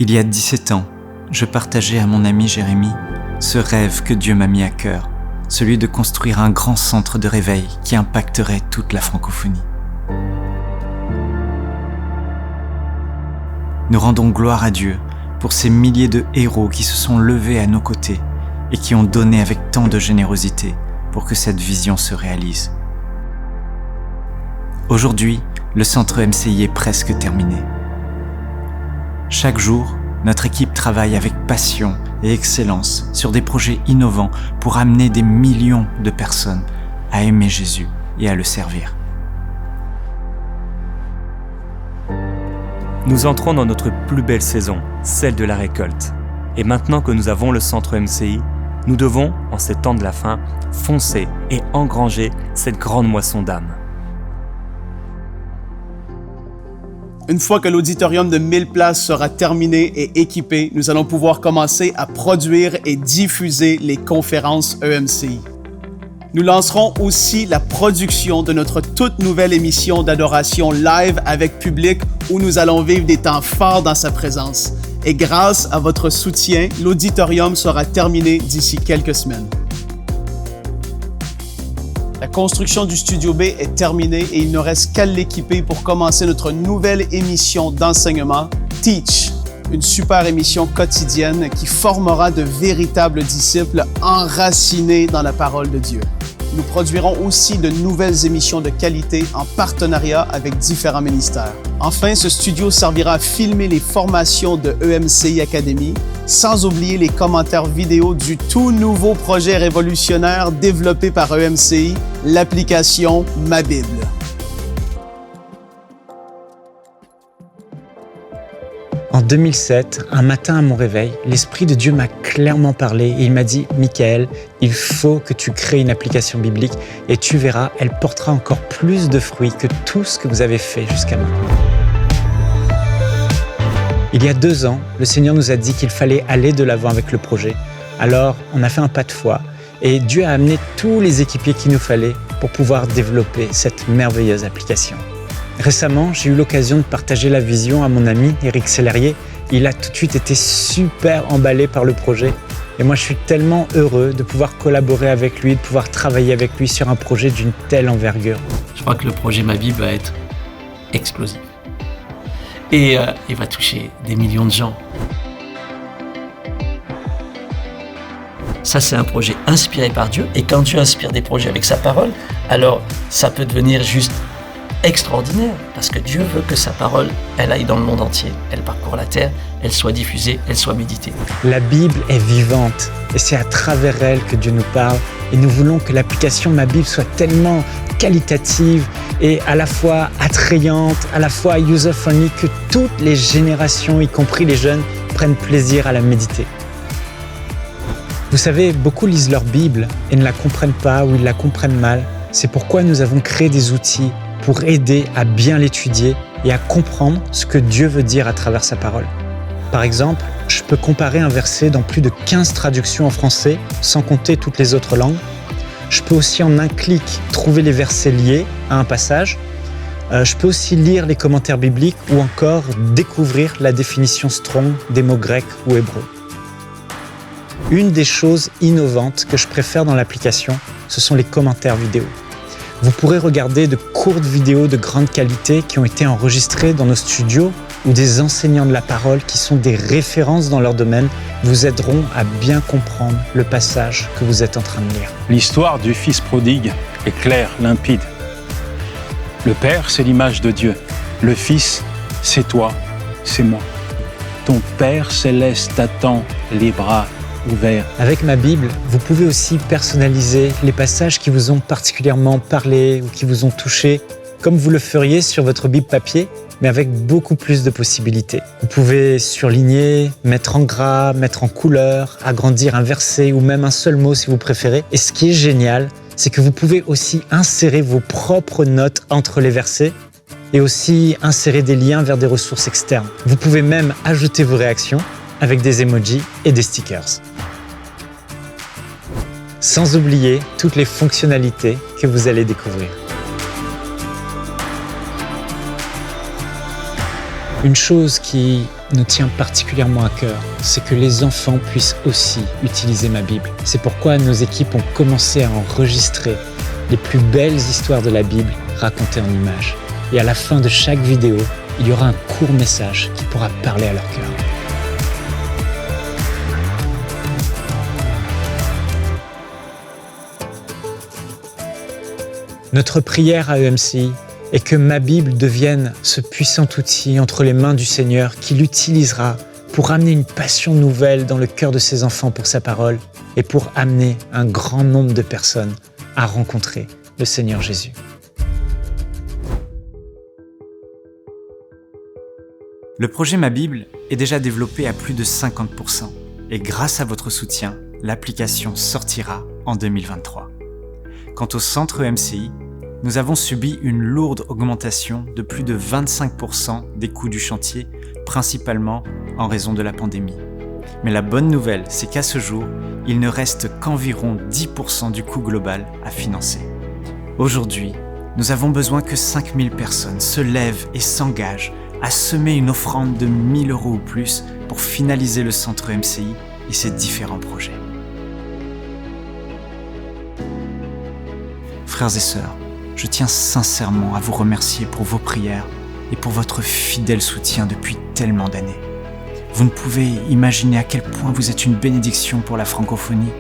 Il y a 17 ans, je partageais à mon ami Jérémy ce rêve que Dieu m'a mis à cœur, celui de construire un grand centre de réveil qui impacterait toute la francophonie. Nous rendons gloire à Dieu pour ces milliers de héros qui se sont levés à nos côtés et qui ont donné avec tant de générosité pour que cette vision se réalise. Aujourd'hui, le centre MCI est presque terminé. Chaque jour, notre équipe travaille avec passion et excellence sur des projets innovants pour amener des millions de personnes à aimer Jésus et à le servir. Nous entrons dans notre plus belle saison, celle de la récolte. Et maintenant que nous avons le centre MCI, nous devons, en ces temps de la fin, foncer et engranger cette grande moisson d'âmes. Une fois que l'auditorium de 1000 places sera terminé et équipé, nous allons pouvoir commencer à produire et diffuser les conférences EMCI. Nous lancerons aussi la production de notre toute nouvelle émission d'adoration live avec public où nous allons vivre des temps forts dans sa présence. Et grâce à votre soutien, l'auditorium sera terminé d'ici quelques semaines. La construction du Studio B est terminée et il ne reste qu'à l'équiper pour commencer notre nouvelle émission d'enseignement, Teach, une super émission quotidienne qui formera de véritables disciples enracinés dans la parole de Dieu. Nous produirons aussi de nouvelles émissions de qualité en partenariat avec différents ministères. Enfin, ce studio servira à filmer les formations de EMCI Academy, sans oublier les commentaires vidéo du tout nouveau projet révolutionnaire développé par EMCI, l'application Ma Bible. En 2007, un matin à mon réveil, l'Esprit de Dieu m'a clairement parlé et il m'a dit « Michael, il faut que tu crées une application biblique et tu verras, elle portera encore plus de fruits que tout ce que vous avez fait jusqu'à maintenant. » Il y a 2 ans, le Seigneur nous a dit qu'il fallait aller de l'avant avec le projet. Alors, on a fait un pas de foi et Dieu a amené tous les équipiers qu'il nous fallait pour pouvoir développer cette merveilleuse application. Récemment, j'ai eu l'occasion de partager la vision à mon ami Éric Sellerier. Il a tout de suite été super emballé par le projet. Et moi, je suis tellement heureux de pouvoir collaborer avec lui, de pouvoir travailler avec lui sur un projet d'une telle envergure. Je crois que le projet Ma Bible va être explosif. Et il va toucher des millions de gens. Ça, c'est un projet inspiré par Dieu. Et quand Dieu inspire des projets avec sa parole, alors ça peut devenir juste extraordinaire, parce que Dieu veut que sa parole, elle aille dans le monde entier, elle parcourt la terre, elle soit diffusée, elle soit méditée. La Bible est vivante et c'est à travers elle que Dieu nous parle et nous voulons que l'application Ma Bible soit tellement qualitative et à la fois attrayante, à la fois user-friendly que toutes les générations, y compris les jeunes, prennent plaisir à la méditer. Vous savez, beaucoup lisent leur Bible et ne la comprennent pas ou ils la comprennent mal. C'est pourquoi nous avons créé des outils pour aider à bien l'étudier et à comprendre ce que Dieu veut dire à travers sa parole. Par exemple, je peux comparer un verset dans plus de 15 traductions en français, sans compter toutes les autres langues. Je peux aussi en un clic trouver les versets liés à un passage. Je peux aussi lire les commentaires bibliques ou encore découvrir la définition Strong des mots grecs ou hébreux. Une des choses innovantes que je préfère dans l'application, ce sont les commentaires vidéo. Vous pourrez regarder de courtes vidéos de grande qualité qui ont été enregistrées dans nos studios ou des enseignants de la parole qui sont des références dans leur domaine vous aideront à bien comprendre le passage que vous êtes en train de lire. L'histoire du fils prodigue est claire, limpide. Le Père, c'est l'image de Dieu. Le Fils, c'est toi, c'est moi. Ton Père céleste t'attend les bras ouverts. Avec Ma Bible, vous pouvez aussi personnaliser les passages qui vous ont particulièrement parlé ou qui vous ont touché, comme vous le feriez sur votre Bible papier, mais avec beaucoup plus de possibilités. Vous pouvez surligner, mettre en gras, mettre en couleur, agrandir un verset ou même un seul mot si vous préférez. Et ce qui est génial, c'est que vous pouvez aussi insérer vos propres notes entre les versets et aussi insérer des liens vers des ressources externes. Vous pouvez même ajouter vos réactions avec des emojis et des stickers. Sans oublier toutes les fonctionnalités que vous allez découvrir. Une chose qui nous tient particulièrement à cœur, c'est que les enfants puissent aussi utiliser ma Bible. C'est pourquoi nos équipes ont commencé à enregistrer les plus belles histoires de la Bible racontées en images. Et à la fin de chaque vidéo, il y aura un court message qui pourra parler à leur cœur. Notre prière à EMCI est que ma Bible devienne ce puissant outil entre les mains du Seigneur qu'il utilisera pour amener une passion nouvelle dans le cœur de ses enfants pour sa parole et pour amener un grand nombre de personnes à rencontrer le Seigneur Jésus. Le projet Ma Bible est déjà développé à plus de 50% et grâce à votre soutien, l'application sortira en 2023. Quant au centre EMCI, nous avons subi une lourde augmentation de plus de 25% des coûts du chantier, principalement en raison de la pandémie. Mais la bonne nouvelle, c'est qu'à ce jour, il ne reste qu'environ 10% du coût global à financer. Aujourd'hui, nous avons besoin que 5000 personnes se lèvent et s'engagent à semer une offrande de 1000 € ou plus pour finaliser le centre EMCI et ses différents projets. Frères et sœurs, je tiens sincèrement à vous remercier pour vos prières et pour votre fidèle soutien depuis tellement d'années. Vous ne pouvez imaginer à quel point vous êtes une bénédiction pour la francophonie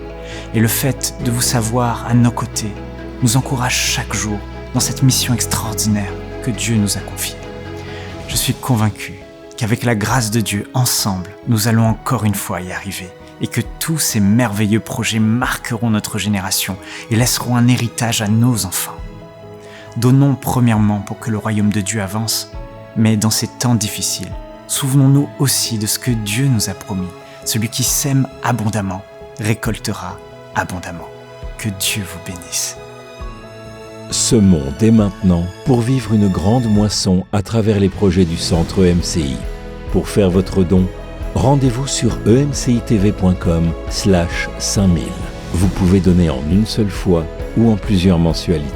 et le fait de vous savoir à nos côtés nous encourage chaque jour dans cette mission extraordinaire que Dieu nous a confiée. Je suis convaincu qu'avec la grâce de Dieu, ensemble, nous allons encore une fois y arriver et que tous ces merveilleux projets marqueront notre génération et laisseront un héritage à nos enfants. Donnons premièrement pour que le royaume de Dieu avance, mais dans ces temps difficiles, souvenons-nous aussi de ce que Dieu nous a promis. Celui qui sème abondamment récoltera abondamment. Que Dieu vous bénisse. Semons dès maintenant pour vivre une grande moisson à travers les projets du centre EMCI. Pour faire votre don, rendez-vous sur emcitv.com/5000. Vous pouvez donner en une seule fois ou en plusieurs mensualités.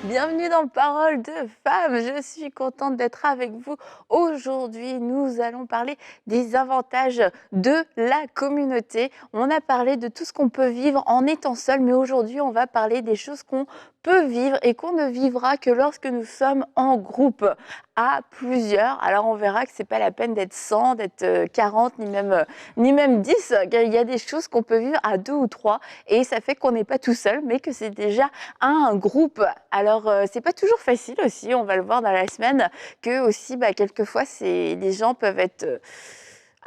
Bienvenue dans Parole de Femmes, je suis contente d'être avec vous. Aujourd'hui, nous allons parler des avantages de la communauté. On a parlé de tout ce qu'on peut vivre en étant seul, mais aujourd'hui, on va parler des choses qu'on peut vivre et qu'on ne vivra que lorsque nous sommes en groupe, à plusieurs. Alors on verra que c'est pas la peine d'être 100, d'être 40, ni même 10. Il y a des choses qu'on peut vivre à 2 ou 3 et ça fait qu'on n'est pas tout seul, mais que c'est déjà un groupe. Alors c'est pas toujours facile aussi, on va le voir dans la semaine, que aussi quelquefois les gens peuvent être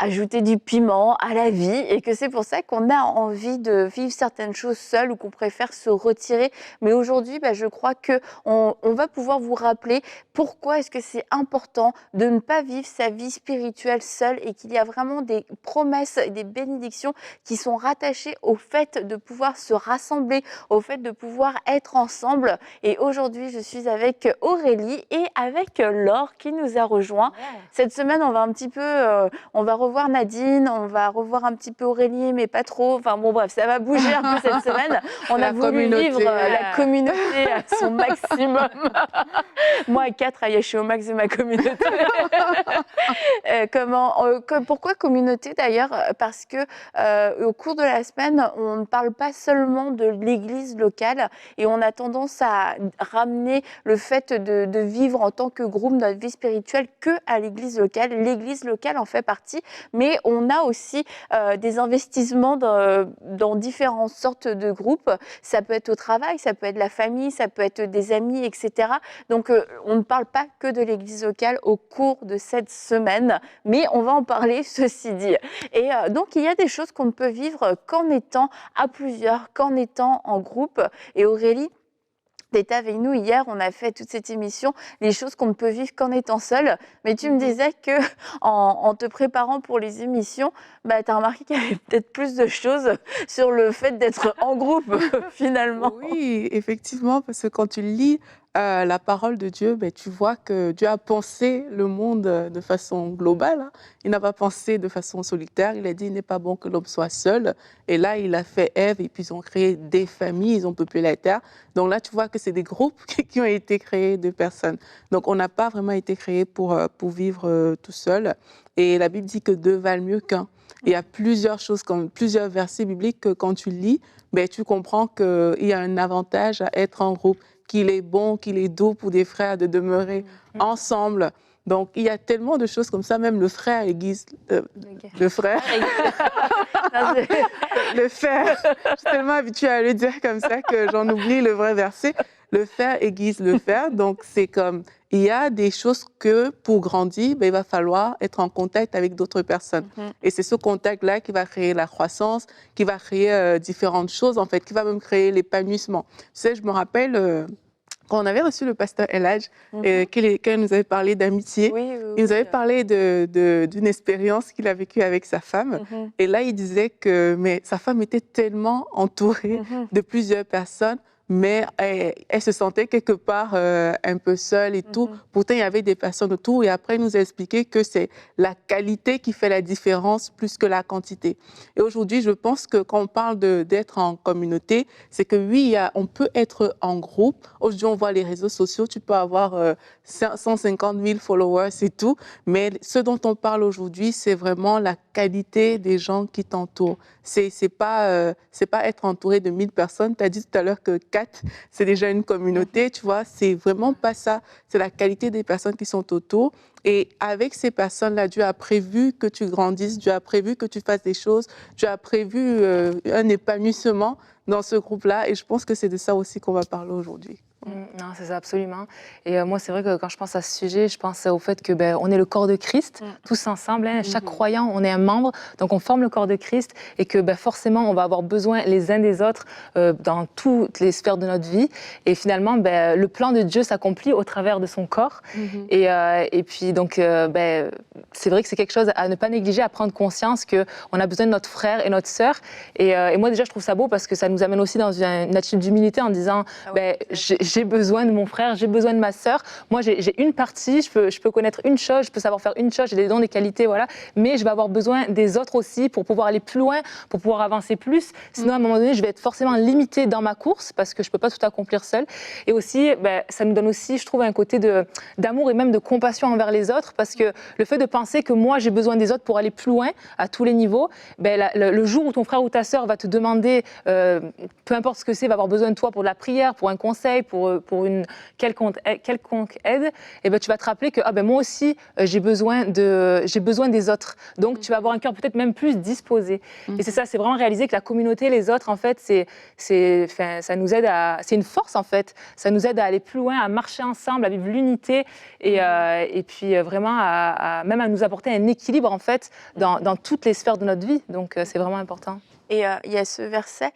ajouter du piment à la vie et que c'est pour ça qu'on a envie de vivre certaines choses seules ou qu'on préfère se retirer. Mais aujourd'hui, je crois qu'on va pouvoir vous rappeler pourquoi est-ce que c'est important de ne pas vivre sa vie spirituelle seule et qu'il y a vraiment des promesses et des bénédictions qui sont rattachées au fait de pouvoir se rassembler, au fait de pouvoir être ensemble. Et aujourd'hui, je suis avec Aurélie et avec Laure qui nous a rejoints. Cette semaine, on va un petit peu, on va revoir Nadine, on va revoir un petit peu Aurélie, mais pas trop. Enfin bon, bref, ça va bouger un peu cette semaine. On a voulu vivre la communauté à son maximum. Moi, à 4, je suis au max de ma communauté. Pourquoi communauté d'ailleurs? Parce que au cours de la semaine, on ne parle pas seulement de l'église locale et on a tendance à ramener le fait de vivre en tant que groupe notre vie spirituelle que à l'église locale. L'église locale en fait partie, mais on a aussi des investissements dans différentes sortes de groupes. Ça peut être au travail, ça peut être la famille, ça peut être des amis, etc. Donc on ne parle pas que de l'église locale au cours de cette semaine, mais on va en parler ceci dit. Et donc il y a des choses qu'on ne peut vivre qu'en étant à plusieurs, qu'en étant en groupe. Et Aurélie, t'étais avec nous hier, on a fait toute cette émission, les choses qu'on ne peut vivre qu'en étant seul. Mais tu me disais que en te préparant pour les émissions, tu as remarqué qu'il y avait peut-être plus de choses sur le fait d'être en groupe finalement. Oui, effectivement, parce que quand tu lis la parole de Dieu, tu vois que Dieu a pensé le monde de façon globale. Hein. Il n'a pas pensé de façon solitaire. Il a dit, il n'est pas bon que l'homme soit seul. Et là, il a fait Ève et puis ils ont créé des familles, ils ont peuplé la terre. Donc là, tu vois que c'est des groupes qui ont été créés de personnes. Donc on n'a pas vraiment été créés pour vivre tout seul. Et la Bible dit que deux valent mieux qu'un. Il y a plusieurs choses, comme plusieurs versets bibliques que quand tu lis, tu comprends qu'il y a un avantage à être en groupe, qu'il est bon, qu'il est doux pour des frères de demeurer ensemble. Donc, il y a tellement de choses comme ça, même le frère aiguise le frère. Le fer. Je suis tellement habituée à le dire comme ça que j'en oublie le vrai verset. Le fer aiguise le fer. Donc, c'est comme, il y a des choses que pour grandir, il va falloir être en contact avec d'autres personnes. Et c'est ce contact-là qui va créer la croissance, qui va créer différentes choses, en fait, qui va même créer l'épanouissement. Tu sais, je me rappelle... Quand on avait reçu le pasteur Eladj, qui nous avait parlé d'amitié, il nous avait parlé d'une expérience qu'il a vécue avec sa femme. Et là, il disait que sa femme était tellement entourée de plusieurs personnes, mais elle se sentait quelque part un peu seule et tout. Pourtant, il y avait des personnes autour. Et après, il nous a expliqué que c'est la qualité qui fait la différence plus que la quantité. Et aujourd'hui, je pense que quand on parle d'être en communauté, c'est que oui, on peut être en groupe. Aujourd'hui, on voit les réseaux sociaux. Tu peux avoir 150 000 followers et tout. Mais ce dont on parle aujourd'hui, c'est vraiment la qualité des gens qui t'entourent. C'est pas être entouré de 1000 personnes. Tu as dit tout à l'heure que 4, c'est déjà une communauté, tu vois. C'est vraiment pas ça. C'est la qualité des personnes qui sont autour. Et avec ces personnes-là, Dieu a prévu que tu grandisses, Dieu a prévu que tu fasses des choses, Dieu a prévu un épanouissement dans ce groupe-là. Et je pense que c'est de ça aussi qu'on va parler aujourd'hui. Non, c'est ça, absolument. Et moi, c'est vrai que quand je pense à ce sujet, je pense au fait que on est le corps de Christ, tous ensemble. Hein, chaque croyant, on est un membre, donc on forme le corps de Christ, et que forcément, on va avoir besoin les uns des autres dans toutes les sphères de notre vie. Et finalement, le plan de Dieu s'accomplit au travers de son corps. Et puis, donc, c'est vrai que c'est quelque chose à ne pas négliger, à prendre conscience qu'on a besoin de notre frère et notre sœur. Et moi, déjà, je trouve ça beau parce que ça nous amène aussi dans une attitude d'humilité en disant, j'ai besoin de mon frère, j'ai besoin de ma sœur. Moi, j'ai une partie, je peux connaître une chose, je peux savoir faire une chose, j'ai des dons, des qualités, voilà. Mais je vais avoir besoin des autres aussi pour pouvoir aller plus loin, pour pouvoir avancer plus. Sinon, à un moment donné, je vais être forcément limitée dans ma course parce que je peux pas tout accomplir seule. Et aussi, ça nous donne aussi, je trouve, un côté d'amour et même de compassion envers les autres parce que le fait de penser que moi, j'ai besoin des autres pour aller plus loin à tous les niveaux, le jour où ton frère ou ta sœur va te demander, peu importe ce que c'est, va avoir besoin de toi pour de la prière, pour un conseil, pour une quelconque aide, et tu vas te rappeler que moi aussi j'ai besoin des autres. Donc tu vas avoir un cœur peut-être même plus disposé. Et c'est ça, c'est vraiment réaliser que la communauté, les autres, en fait, ça nous aide c'est une force en fait. Ça nous aide à aller plus loin, à marcher ensemble, à vivre l'unité et puis vraiment même à nous apporter un équilibre en fait dans toutes les sphères de notre vie. Donc c'est vraiment important. Et il y a ce verset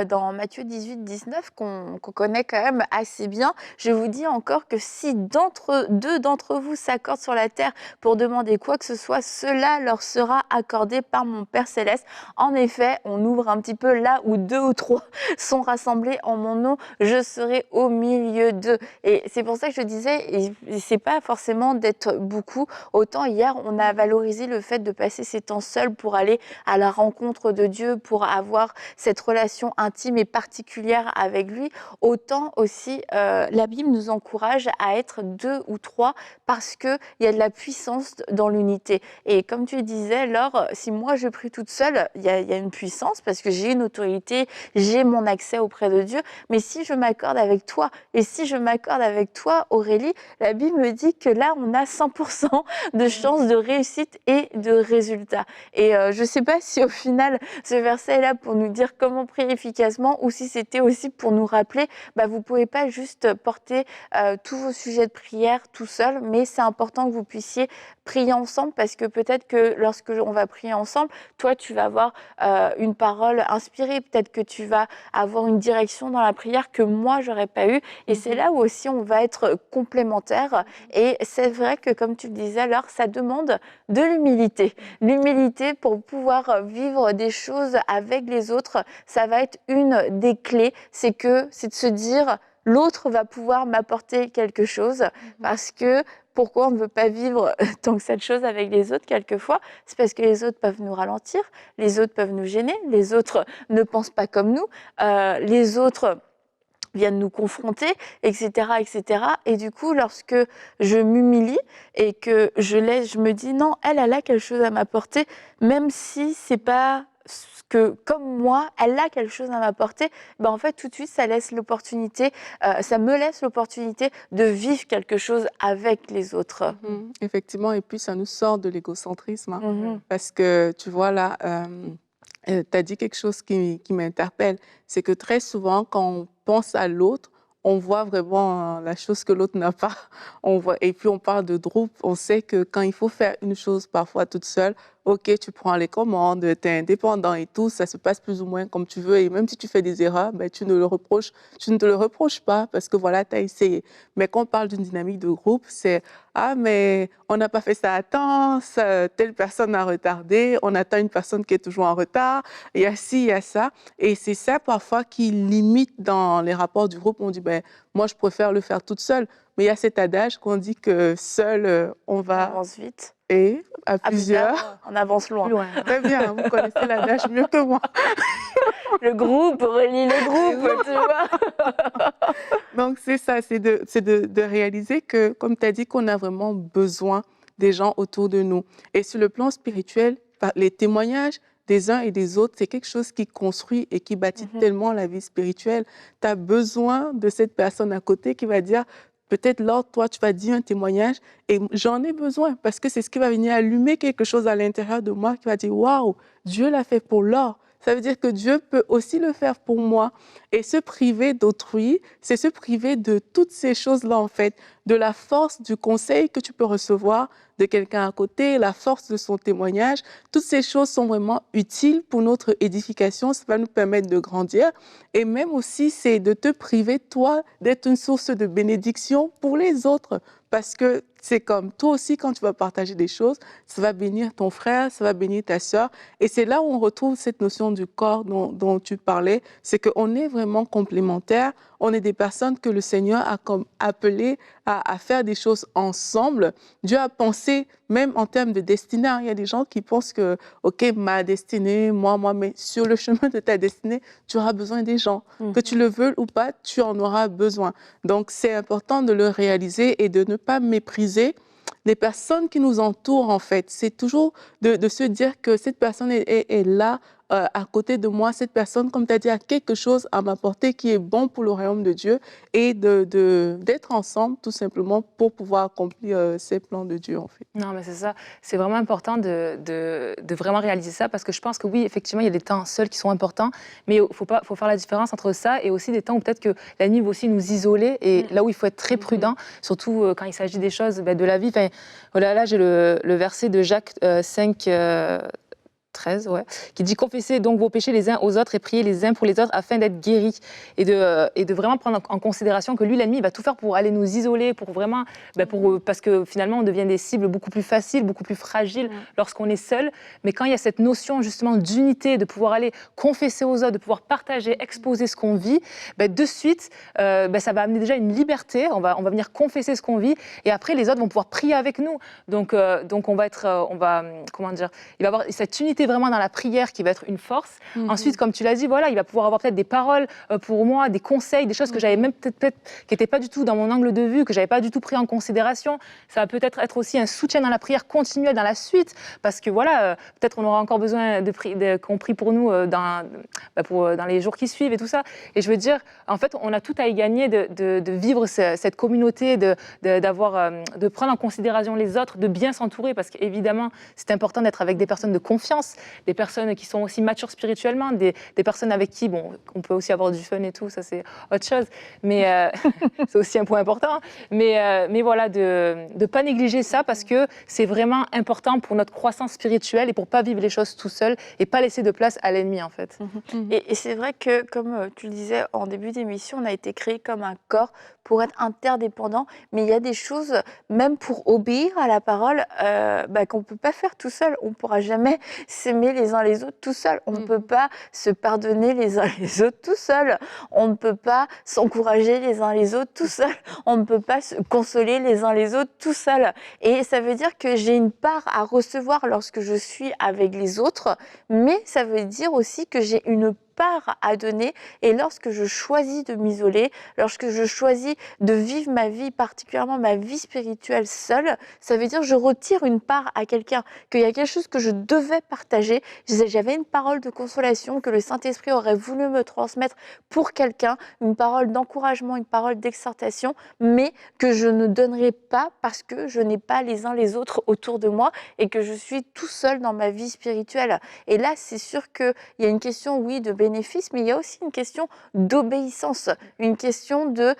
dans Matthieu 18, 19 qu'on connaît quand même assez bien. Je vous dis encore que si deux d'entre vous s'accordent sur la terre pour demander quoi que ce soit, cela leur sera accordé par mon Père Céleste. En effet, on ouvre un petit peu là où 2 ou 3 sont rassemblés en mon nom, je serai au milieu d'eux. Et c'est pour ça que je disais, c'est pas forcément d'être beaucoup. Autant hier, on a valorisé le fait de passer ces temps seuls pour aller à la rencontre de Dieu, pour avoir cette relation intime et particulière avec lui, autant aussi la Bible nous encourage à être 2 ou 3 parce qu'il y a de la puissance dans l'unité. Et comme tu disais, Laure, si moi je prie toute seule, il y a une puissance parce que j'ai une autorité, j'ai mon accès auprès de Dieu, mais si je m'accorde avec toi, et si je m'accorde avec toi, Aurélie, la Bible me dit que là, on a 100% de chances de réussite et de résultat. Et je ne sais pas si au final, ce verset est là pour nous dire comment prier efficacement ou si c'était aussi pour nous rappeler, vous ne pouvez pas juste porter tous vos sujets de prière tout seul, mais c'est important que vous puissiez prier ensemble parce que peut-être que lorsque on va prier ensemble, toi, tu vas avoir une parole inspirée, peut-être que tu vas avoir une direction dans la prière que moi, j'aurais pas eu. Et c'est là où aussi on va être complémentaires. Et c'est vrai que, comme tu le disais, alors ça demande de l'humilité. L'humilité pour pouvoir vivre des choses avec les autres, ça va être une des clés. C'est de se dire, l'autre va pouvoir m'apporter quelque chose parce que pourquoi on ne veut pas vivre tant que cette chose avec les autres quelquefois? C'est parce que les autres peuvent nous ralentir, les autres peuvent nous gêner, les autres ne pensent pas comme nous, les autres viennent nous confronter, etc., etc. Et du coup, lorsque je m'humilie et que je me dis non, elle a quelque chose à m'apporter, même si c'est pas ce que, comme moi, elle a quelque chose à m'apporter, ben en fait, tout de suite, ça me laisse l'opportunité de vivre quelque chose avec les autres. Effectivement, et puis ça nous sort de l'égocentrisme, hein, parce que tu vois là, tu as dit quelque chose qui m'interpelle, c'est que très souvent, quand on pense à l'autre, on voit vraiment la chose que l'autre n'a pas. Et puis on parle de groupe, on sait que quand il faut faire une chose parfois toute seule, ok, tu prends les commandes, tu es indépendant et tout, ça se passe plus ou moins comme tu veux. Et même si tu fais des erreurs, ben, tu ne te le reproches pas parce que voilà, tu as essayé. Mais quand on parle d'une dynamique de groupe, c'est « Ah, mais on n'a pas fait ça à temps, telle personne a retardé, on attend une personne qui est toujours en retard, il y a ci, il y a ça. » Et c'est ça parfois qui limite dans les rapports du groupe. On dit ben, « Moi, je préfère le faire toute seule. » Mais il y a cet adage qu'on dit que seul, on va... On avance vite. Et à plusieurs, on avance loin. Très bien, vous connaissez l'adage mieux que moi. Le groupe relie le groupe, tu vois. Donc, c'est ça, c'est de réaliser que, comme tu as dit, qu'on a vraiment besoin des gens autour de nous. Et sur le plan spirituel, les témoignages des uns et des autres, c'est quelque chose qui construit et qui bâtit tellement la vie spirituelle. Tu as besoin de cette personne à côté qui va dire... Peut-être, Lord, toi, tu vas dire un témoignage et j'en ai besoin parce que c'est ce qui va venir allumer quelque chose à l'intérieur de moi qui va dire « Waouh, Dieu l'a fait pour Laure ». Ça veut dire que Dieu peut aussi le faire pour moi. Et se priver d'autrui, c'est se priver de toutes ces choses-là, en fait, de la force du conseil que tu peux recevoir de quelqu'un à côté, la force de son témoignage. Toutes ces choses sont vraiment utiles pour notre édification. Ça va nous permettre de grandir. Et même aussi, c'est de te priver, toi, d'être une source de bénédiction pour les autres. Parce que c'est comme toi aussi, quand tu vas partager des choses, ça va bénir ton frère, ça va bénir ta sœur. Et c'est là où on retrouve cette notion du corps dont tu parlais. C'est qu'on est vraiment complémentaires. On est des personnes que le Seigneur a comme appelées à faire des choses ensemble. Dieu a pensé, même en termes de destinée, il y a des gens qui pensent que, OK, ma destinée, moi, mais sur le chemin de ta destinée, tu auras besoin des gens. Que tu le veuilles ou pas, tu en auras besoin. Donc, c'est important de le réaliser et de ne pas mépriser les personnes qui nous entourent, en fait. C'est toujours de se dire que cette personne est là, à côté de moi. Cette personne, comme tu as dit, a quelque chose à m'apporter qui est bon pour le royaume de Dieu et d'être ensemble, tout simplement, pour pouvoir accomplir ces plans de Dieu, en fait. Non, mais c'est ça. C'est vraiment important de vraiment réaliser ça parce que je pense que oui, effectivement, il y a des temps seuls qui sont importants, mais il faut faire la différence entre ça et aussi des temps où peut-être que la nuit va aussi nous isoler et là où il faut être très prudent, surtout quand il s'agit des choses de la vie. Enfin, voilà, là, j'ai le verset de Jacques 5... 13, ouais, qui dit « Confessez donc vos péchés les uns aux autres et priez les uns pour les autres afin d'être guéris. » Et de vraiment prendre en considération que lui, l'ennemi, il va tout faire pour aller nous isoler, pour vraiment, parce que finalement, on devient des cibles beaucoup plus faciles, beaucoup plus fragiles lorsqu'on est seul. Mais quand il y a cette notion justement d'unité, de pouvoir aller confesser aux autres, de pouvoir partager, exposer ce qu'on vit, de suite, ça va amener déjà une liberté. On va venir confesser ce qu'on vit et après, les autres vont pouvoir prier avec nous. Donc on va être, comment dire, il va y avoir cette unité vraiment dans la prière qui va être une force. Ensuite, comme tu l'as dit, voilà, il va pouvoir avoir peut-être des paroles pour moi, des conseils, des choses que j'avais même peut-être qui n'étaient pas du tout dans mon angle de vue, que j'avais pas du tout pris en considération. Ça va peut-être être aussi un soutien dans la prière continuelle dans la suite, parce que voilà, peut-être on aura encore besoin qu'on prie pour nous dans les jours qui suivent et tout ça. Et je veux dire, en fait, on a tout à y gagner de vivre cette communauté, de prendre en considération les autres, de bien s'entourer, parce qu'évidemment, c'est important d'être avec des personnes de confiance, des personnes qui sont aussi matures spirituellement, des personnes avec qui, on peut aussi avoir du fun et tout, ça c'est autre chose, mais c'est aussi un point important. Mais voilà, de ne pas négliger ça parce que c'est vraiment important pour notre croissance spirituelle et pour ne pas vivre les choses tout seul et pas laisser de place à l'ennemi en fait. Et c'est vrai que, comme tu le disais en début d'émission, on a été créé comme un corps pour être interdépendant, mais il y a des choses, même pour obéir à la parole, qu'on ne peut pas faire tout seul. On ne pourra jamais s'aimer les uns les autres tout seul. On ne peut pas se pardonner les uns les autres tout seul. On ne peut pas s'encourager les uns les autres tout seul. On ne peut pas se consoler les uns les autres tout seul. Et ça veut dire que j'ai une part à recevoir lorsque je suis avec les autres, mais ça veut dire aussi que j'ai une part à donner, et lorsque je choisis de m'isoler, lorsque je choisis de vivre ma vie, particulièrement ma vie spirituelle seule, ça veut dire que je retire une part à quelqu'un, qu'il y a quelque chose que je devais partager. J'avais une parole de consolation que le Saint-Esprit aurait voulu me transmettre pour quelqu'un, une parole d'encouragement, une parole d'exhortation, mais que je ne donnerai pas parce que je n'ai pas les uns les autres autour de moi et que je suis tout seul dans ma vie spirituelle. Et là, c'est sûr qu'il y a une question, oui, de bénéfice, mais il y a aussi une question d'obéissance, une question de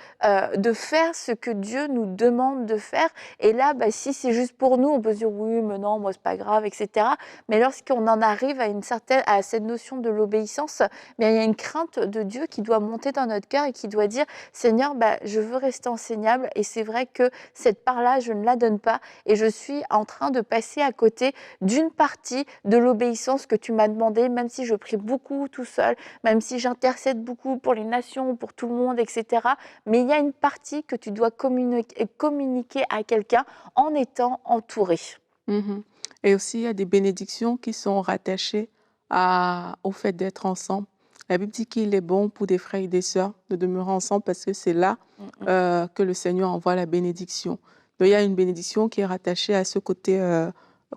faire ce que Dieu nous demande de faire. Et là, si c'est juste pour nous, on peut se dire oui, mais non, moi c'est pas grave, etc. Mais lorsqu'on en arrive à cette notion de l'obéissance, il y a une crainte de Dieu qui doit monter dans notre cœur et qui doit dire Seigneur, je veux rester enseignable, et c'est vrai que cette part-là, je ne la donne pas, et je suis en train de passer à côté d'une partie de l'obéissance que tu m'as demandé, même si je prie beaucoup tout seul, même si j'intercède beaucoup pour les nations, pour tout le monde, etc. Mais il y a une partie que tu dois communiquer à quelqu'un en étant entouré. Et aussi, il y a des bénédictions qui sont rattachées au fait d'être ensemble. La Bible dit qu'il est bon pour des frères et des sœurs de demeurer ensemble parce que c'est là que le Seigneur envoie la bénédiction. Donc, il y a une bénédiction qui est rattachée à ce côté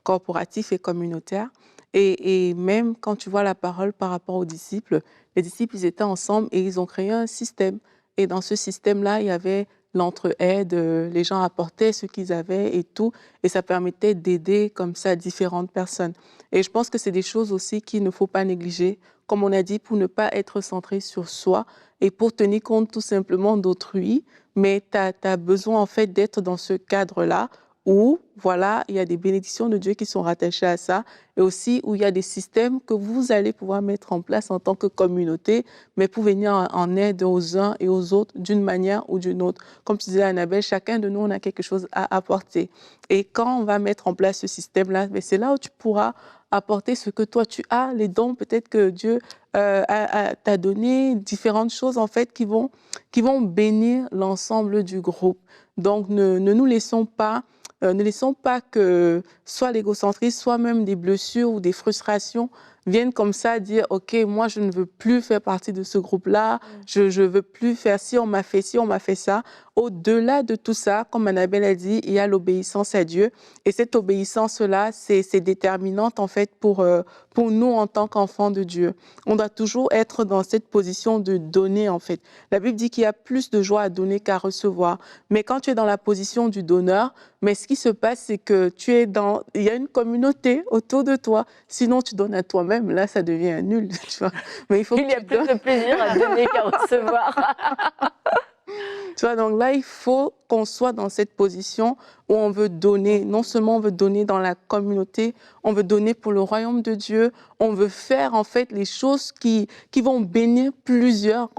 corporatif et communautaire. Et même quand tu vois la parole par rapport aux disciples, les disciples, ils étaient ensemble et ils ont créé un système. Et dans ce système-là, il y avait l'entraide, les gens apportaient ce qu'ils avaient et tout, et ça permettait d'aider comme ça différentes personnes. Et je pense que c'est des choses aussi qu'il ne faut pas négliger, comme on a dit, pour ne pas être centré sur soi et pour tenir compte tout simplement d'autrui, mais tu as besoin en fait d'être dans ce cadre-là où, voilà, il y a des bénédictions de Dieu qui sont rattachées à ça, et aussi où il y a des systèmes que vous allez pouvoir mettre en place en tant que communauté, mais pour venir en aide aux uns et aux autres d'une manière ou d'une autre. Comme tu disais, Annabelle, chacun de nous, on a quelque chose à apporter. Et quand on va mettre en place ce système-là, c'est là où tu pourras apporter ce que toi tu as, les dons peut-être que Dieu t'a donné, différentes choses en fait qui vont bénir l'ensemble du groupe. Donc ne nous laissons pas ne laissons pas que soit l'égocentrisme, soit même des blessures ou des frustrations viennent comme ça dire « Ok, moi, je ne veux plus faire partie de ce groupe-là, je ne veux plus faire ci, on m'a fait ci, on m'a fait ça ». Au-delà de tout ça, comme Annabelle a dit, il y a l'obéissance à Dieu. Et cette obéissance-là, c'est déterminante en fait pour nous en tant qu'enfants de Dieu. On doit toujours être dans cette position de donner en fait. La Bible dit qu'il y a plus de joie à donner qu'à recevoir. Mais quand tu es dans la position du donneur, mais ce qui se passe, c'est que il y a une communauté autour de toi. Sinon, tu donnes à toi-même. Là, ça devient nul. Tu vois. Mais il y a plus de plaisir à donner qu'à recevoir. Tu vois, donc là, il faut qu'on soit dans cette position où on veut donner. Non seulement on veut donner dans la communauté, on veut donner pour le royaume de Dieu. On veut faire en fait les choses qui vont bénir plusieurs,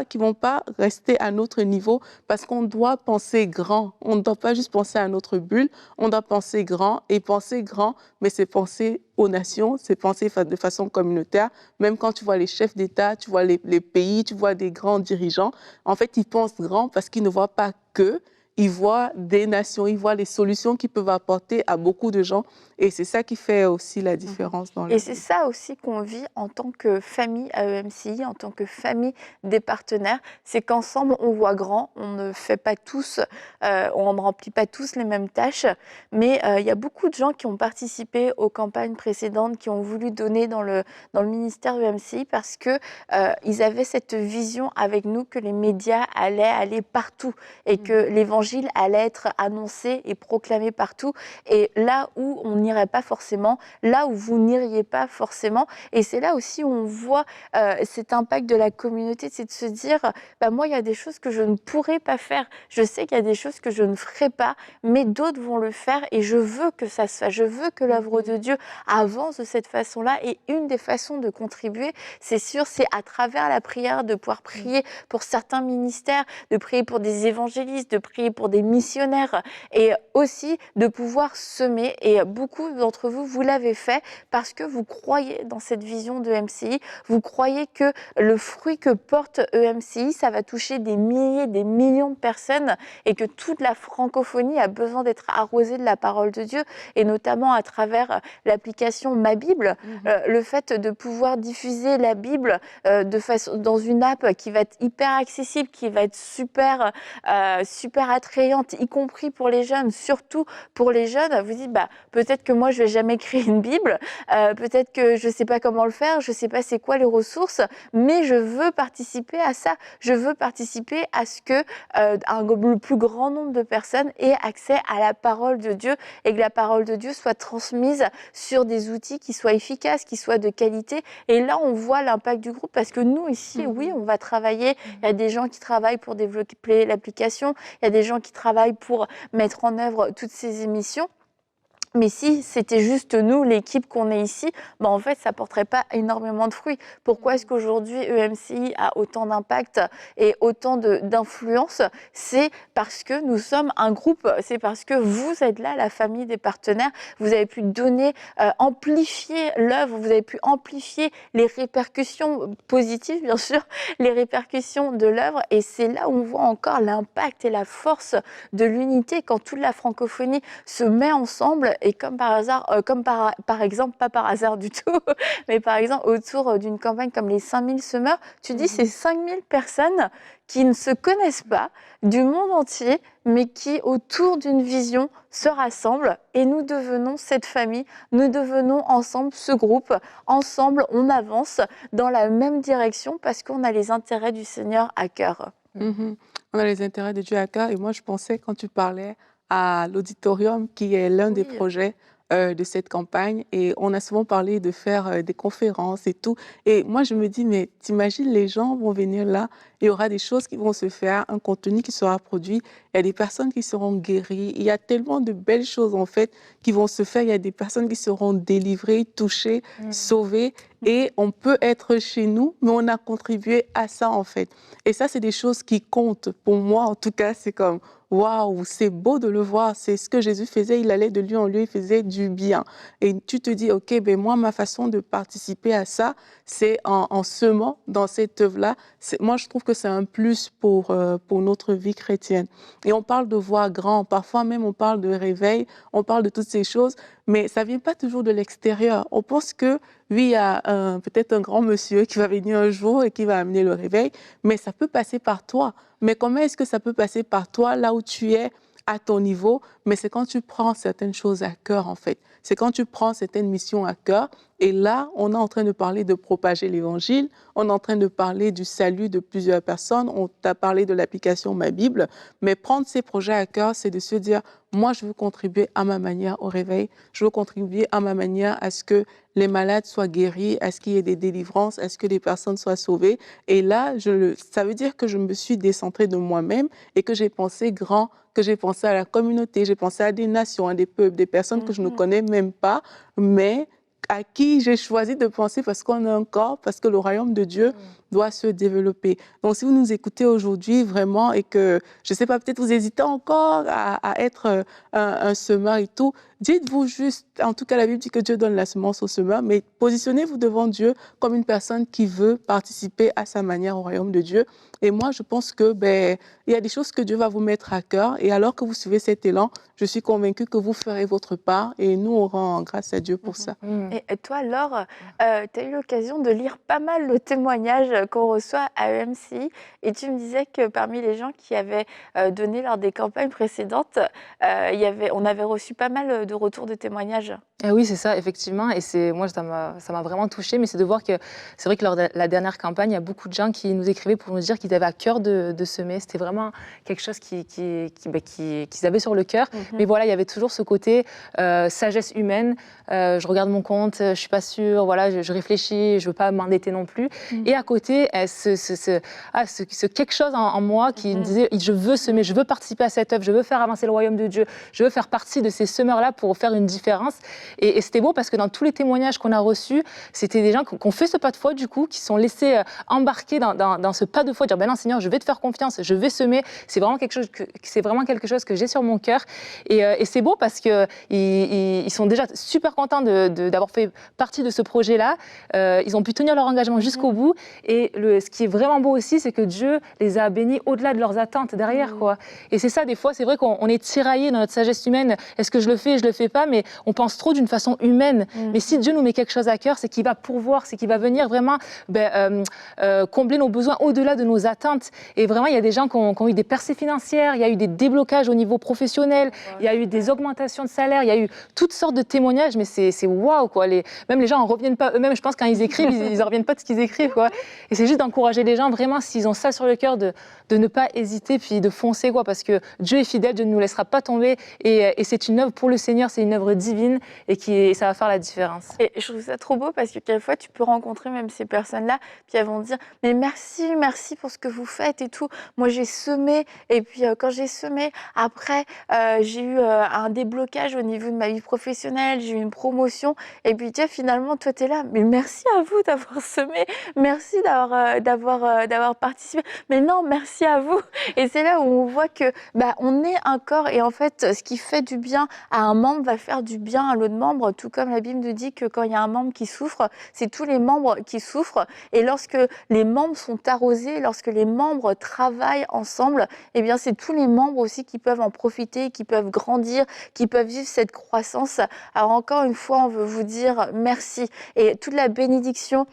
qui vont pas rester à notre niveau, parce qu'on doit penser grand. On ne doit pas juste penser à notre bulle, on doit penser grand. Et penser grand, mais c'est penser aux nations, c'est penser de façon communautaire. Même quand tu vois les chefs d'État, tu vois les pays, tu vois des grands dirigeants, en fait, ils pensent grand parce qu'ils ne voient pas que, ils voient des nations, ils voient les solutions qu'ils peuvent apporter à beaucoup de gens. Et c'est ça qui fait aussi la différence dans le Et c'est ça aussi qu'on vit en tant que famille AEMCI, en tant que famille des partenaires. C'est qu'ensemble, on voit grand, on ne fait pas tous, on ne remplit pas tous les mêmes tâches. Mais il y a beaucoup de gens qui ont participé aux campagnes précédentes, qui ont voulu donner dans le ministère AEMCI parce qu'ils avaient cette vision avec nous que les médias allaient aller partout et que l'évangile allait être annoncé et proclamé partout. Et là où on n'irait pas forcément, là où vous n'iriez pas forcément. Et c'est là aussi où on voit cet impact de la communauté, c'est de se dire, moi, il y a des choses que je ne pourrais pas faire. Je sais qu'il y a des choses que je ne ferai pas, mais d'autres vont le faire et je veux que ça se fasse. Je veux que l'œuvre de Dieu avance de cette façon-là. Et une des façons de contribuer, c'est sûr, c'est à travers la prière, de pouvoir prier pour certains ministères, de prier pour des évangélistes, de prier pour des missionnaires et aussi de pouvoir semer. Et beaucoup d'entre vous, vous l'avez fait parce que vous croyez dans cette vision de MCI. Vous croyez que le fruit que porte EMCI, ça va toucher des milliers, des millions de personnes et que toute la francophonie a besoin d'être arrosée de la parole de Dieu et notamment à travers l'application Ma Bible, le fait de pouvoir diffuser la Bible dans une app qui va être hyper accessible, qui va être super attrayante, y compris pour les jeunes, surtout pour les jeunes. Vous dites, peut-être que moi, je vais jamais créer une Bible, peut-être que je sais pas comment le faire, je sais pas c'est quoi les ressources, mais je veux participer à ça. Je veux participer à ce que le plus grand nombre de personnes aient accès à la parole de Dieu et que la parole de Dieu soit transmise sur des outils qui soient efficaces, qui soient de qualité. Et là, on voit l'impact du groupe parce que nous, ici, oui, on va travailler. Il y a des gens qui travaillent pour développer l'application. Il y a des gens qui travaillent pour mettre en œuvre toutes ces émissions. Mais si c'était juste nous, l'équipe qu'on est ici, en fait, ça ne porterait pas énormément de fruits. Pourquoi est-ce qu'aujourd'hui, EMCI a autant d'impact et autant d'influence? C'est parce que nous sommes un groupe, c'est parce que vous êtes là, la famille des partenaires, vous avez pu donner, amplifier l'œuvre, vous avez pu amplifier les répercussions positives, bien sûr, les répercussions de l'œuvre. Et c'est là où on voit encore l'impact et la force de l'unité quand toute la francophonie se met ensemble. Et comme par hasard, par exemple, pas par hasard du tout, mais par exemple autour d'une campagne comme les 5000 semeurs, tu dis c'est 5000 personnes qui ne se connaissent pas du monde entier, mais qui autour d'une vision se rassemblent et nous devenons cette famille, nous devenons ensemble ce groupe, ensemble on avance dans la même direction parce qu'on a les intérêts du Seigneur à cœur. On a les intérêts de Dieu à cœur et moi je pensais quand tu parlais à l'auditorium qui est l'un des projets de cette campagne et on a souvent parlé de faire des conférences et tout et moi je me dis mais t'imagines les gens vont venir là, il y aura des choses qui vont se faire, un contenu qui sera produit, il y a des personnes qui seront guéries, il y a tellement de belles choses en fait qui vont se faire, il y a des personnes qui seront délivrées, touchées, sauvées et on peut être chez nous mais on a contribué à ça en fait et ça c'est des choses qui comptent pour moi en tout cas c'est comme waouh, c'est beau de le voir, c'est ce que Jésus faisait, il allait de lieu en lieu, il faisait du bien. Et tu te dis, ok, moi, ma façon de participer à ça, c'est en semant dans cette œuvre-là. Moi, je trouve que c'est un plus pour notre vie chrétienne. Et on parle de voir grand, parfois même on parle de réveil, on parle de toutes ces choses, mais ça ne vient pas toujours de l'extérieur. On pense que, oui, il y a peut-être un grand monsieur qui va venir un jour et qui va amener le réveil, mais ça peut passer par toi. Mais comment est-ce que ça peut passer par toi, là où tu es, à ton niveau? Mais c'est quand tu prends certaines choses à cœur, en fait. C'est quand tu prends certaines missions à cœur. Et là, on est en train de parler de propager l'Évangile. On est en train de parler du salut de plusieurs personnes. On t'a parlé de l'application Ma Bible. Mais prendre ces projets à cœur, c'est de se dire, moi, je veux contribuer à ma manière au réveil. Je veux contribuer à ma manière à ce que les malades soient guéris, à ce qu'il y ait des délivrances, à ce que les personnes soient sauvées. Et là, ça veut dire que je me suis décentrée de moi-même et que j'ai pensé grand, que j'ai pensé à la communauté, j'ai pensé à des nations, à des peuples, des personnes que je ne connais même pas, mais à qui j'ai choisi de penser parce qu'on a un corps, parce que le royaume de Dieu doit se développer. Donc, si vous nous écoutez aujourd'hui vraiment et que, je ne sais pas, peut-être vous hésitez encore à être un semeur et tout, dites-vous juste, en tout cas la Bible dit que Dieu donne la semence au semeur, mais positionnez-vous devant Dieu comme une personne qui veut participer à sa manière au royaume de Dieu. Et moi, je pense que il y a des choses que Dieu va vous mettre à cœur et alors que vous suivez cet élan, je suis convaincue que vous ferez votre part et nous, on rend grâce à Dieu pour ça. Et toi, Laure, tu as eu l'occasion de lire pas mal de témoignages qu'on reçoit à EMCI et tu me disais que parmi les gens qui avaient donné lors des campagnes précédentes, on avait reçu pas mal de retours de témoignages. Oui, c'est ça, effectivement. Et moi, ça m'a vraiment touchée. Mais c'est de voir que c'est vrai que lors de la dernière campagne, il y a beaucoup de gens qui nous écrivaient pour nous dire qu'ils avaient à cœur de semer. C'était vraiment quelque chose qu'ils avaient sur le cœur. Mais voilà, il y avait toujours ce côté sagesse humaine. Je regarde mon compte, je suis pas sûre. Voilà, je réfléchis, je veux pas m'endetter non plus. Et à côté, sentais ce quelque chose en moi qui me disait je veux semer, je veux participer à cette œuvre, je veux faire avancer le royaume de Dieu, je veux faire partie de ces semeurs-là pour faire une différence. Et c'était beau parce que dans tous les témoignages qu'on a reçus, c'était des gens qui ont fait ce pas de foi du coup, qui sont laissés embarquer dans ce pas de foi, dire ben non Seigneur, je vais te faire confiance, je vais semer. C'est vraiment quelque chose que j'ai sur mon cœur. Et c'est beau parce que ils sont déjà super contents d'avoir fait partie de ce projet-là. Ils ont pu tenir leur engagement jusqu'au bout. Et ce qui est vraiment beau aussi, c'est que Dieu les a bénis au-delà de leurs attentes derrière, quoi. Et c'est ça, des fois, c'est vrai qu'on est tiraillé dans notre sagesse humaine. Est-ce que je le fais, je le fais pas? Mais on pense trop d'une façon humaine. Mais si Dieu nous met quelque chose à cœur, c'est qu'il va pourvoir, c'est qu'il va venir vraiment combler nos besoins au-delà de nos attentes. Et vraiment, il y a des gens qui ont eu des percées financières, il y a eu des déblocages au niveau professionnel, il y a eu des augmentations de salaire, il y a eu toutes sortes de témoignages, mais c'est waouh, quoi. Même les gens n'en reviennent pas eux-mêmes. Je pense quand ils écrivent, ils n'en reviennent pas de ce qu'ils écrivent, quoi. Et c'est juste d'encourager les gens, vraiment, s'ils ont ça sur le cœur, de ne pas hésiter, puis de foncer, quoi, parce que Dieu est fidèle, Dieu ne nous laissera pas tomber. Et c'est une œuvre pour le Seigneur, c'est une œuvre divine, et ça va faire la différence. Et je trouve ça trop beau parce que quelquefois, tu peux rencontrer même ces personnes-là, puis elles vont dire « Mais merci pour ce que vous faites et tout. Moi, j'ai semé, et puis quand j'ai semé, après, j'ai eu un déblocage au niveau de ma vie professionnelle, j'ai eu une promotion. Et puis, tiens, finalement, toi, tu es là. Mais merci à vous d'avoir semé. Merci d'avoir participé. Mais non, merci à vous. » Et c'est là où on voit que on est un corps. Et en fait, ce qui fait du bien à un membre va faire du bien à l'autre membre. Tout comme la Bible nous dit que quand il y a un membre qui souffre, c'est tous les membres qui souffrent. Et lorsque les membres sont arrosés, lorsque les membres travaillent ensemble, eh bien, c'est tous les membres aussi qui peuvent en profiter, qui peuvent grandir, qui peuvent vivre cette croissance. Alors encore une fois, on veut vous dire merci. Et toute la bénédiction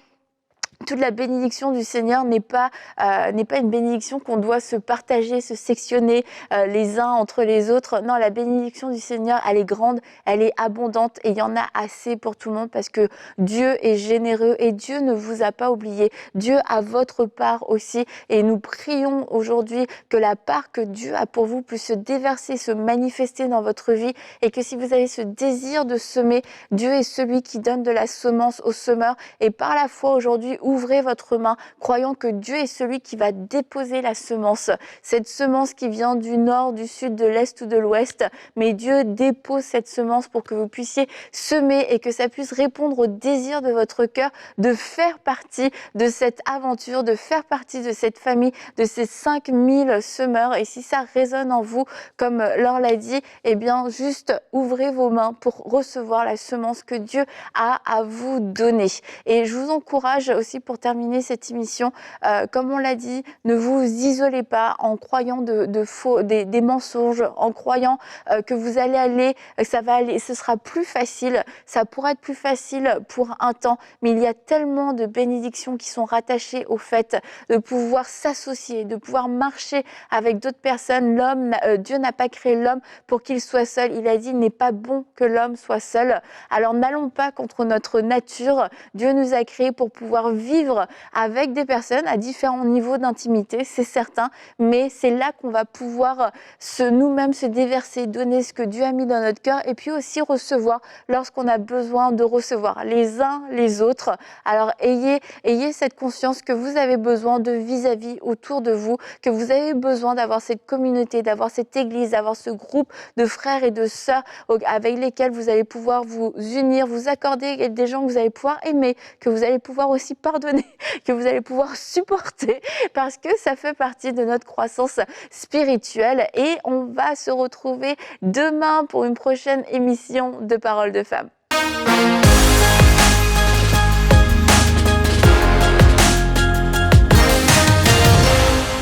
du Seigneur n'est pas une bénédiction qu'on doit se partager, se sectionner les uns entre les autres. Non, la bénédiction du Seigneur, elle est grande, elle est abondante et il y en a assez pour tout le monde parce que Dieu est généreux et Dieu ne vous a pas oublié. Dieu a votre part aussi et nous prions aujourd'hui que la part que Dieu a pour vous puisse se déverser, se manifester dans votre vie et que si vous avez ce désir de semer, Dieu est celui qui donne de la semence aux semeurs et par la foi aujourd'hui, ouvrez votre main, croyant que Dieu est celui qui va déposer la semence. Cette semence qui vient du nord, du sud, de l'est ou de l'ouest. Mais Dieu dépose cette semence pour que vous puissiez semer et que ça puisse répondre au désir de votre cœur de faire partie de cette aventure, de faire partie de cette famille, de ces 5000 semeurs. Et si ça résonne en vous, comme Laure l'a dit, eh bien, juste ouvrez vos mains pour recevoir la semence que Dieu a à vous donner. Et je vous encourage aussi pour terminer cette émission, comme on l'a dit, ne vous isolez pas en croyant des mensonges, en croyant que vous allez aller, ce sera plus facile, ça pourra être plus facile pour un temps, mais il y a tellement de bénédictions qui sont rattachées au fait de pouvoir s'associer, de pouvoir marcher avec d'autres personnes. Dieu n'a pas créé l'homme pour qu'il soit seul. Il a dit, il n'est pas bon que l'homme soit seul. Alors n'allons pas contre notre nature. Dieu nous a créés pour pouvoir vivre avec des personnes à différents niveaux d'intimité, c'est certain, mais c'est là qu'on va pouvoir nous-mêmes se déverser, donner ce que Dieu a mis dans notre cœur et puis aussi recevoir lorsqu'on a besoin de recevoir les uns les autres. Alors ayez cette conscience que vous avez besoin de vis-à-vis autour de vous, que vous avez besoin d'avoir cette communauté, d'avoir cette église, d'avoir ce groupe de frères et de sœurs avec lesquels vous allez pouvoir vous unir, vous accorder des gens que vous allez pouvoir aimer, que vous allez pouvoir aussi pardonner, que vous allez pouvoir supporter parce que ça fait partie de notre croissance spirituelle et on va se retrouver demain pour une prochaine émission de Paroles de Femmes.